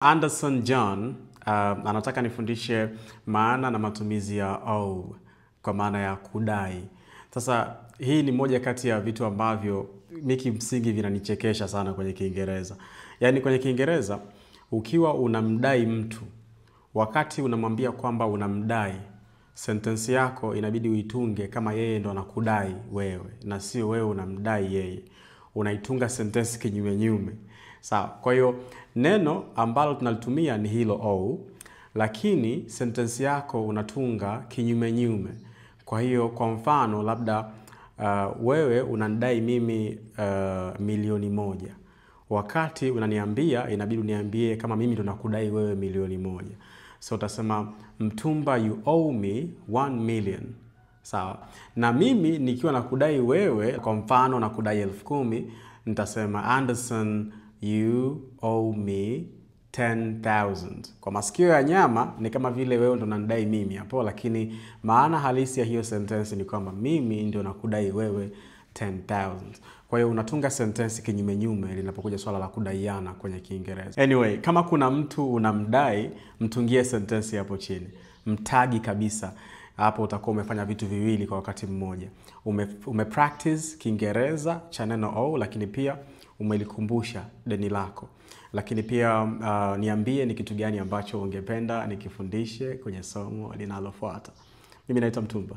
Anderson John anataka nifundishe maana na matumizi ya owe kwa maana ya kudai. Sasa hii ni moja kati ya vitu ambavyo kimsingi vinanichekesha sana kwenye Kiingereza. Yaani kwenye Kiingereza ukiwa unamdai mtu, wakati unamwambia kwamba unamdai, sentence yako inabidi uitunge kama yeye ndo anakudai wewe na sio wewe unamdai yeye. Unaitunga sentence kinyume nyume. Sawa, kwa hiyo neno ambalo tunalitumia ni hilo owe, lakini sentence yako unatunga kinyume nyume. Kwa hiyo kwa mfano labda wewe unanidai mimi milioni moja. Wakati unaniambia inabidi uniambie kama mimi ndo nakudai wewe milioni moja. So utasema Mtumba, you owe me 1 million. Sawa. Na mimi nikiwa nakudai wewe, kwa mfano nakudai 10,000, nitasema Anderson, you owe me 10,000. Kwa masikio ya nyama ni kama vile wewe ndo unanidai mimi hapo, lakini maana halisi ya hiyo sentence ni kwamba mimi ndio nakudai wewe 10,000. Kwa hiyo unatunga sentence kinyume nyume linapokuja swala la kudaiana kwenye Kiingereza. Anyway, kama kuna mtu unamdai, mtungie sentence hapo chini. Mtagi kabisa. Hapo utakuwa umefanya vitu viwili kwa wakati mmoja. Umepractice Kiingereza cha neno owe, lakini pia umelikumbusha deni lako. Lakini pia niambie ni kitu gani ambacho ungependa nikifundishe kwenye somo linalofuata. Mimi naitwa Mtumba.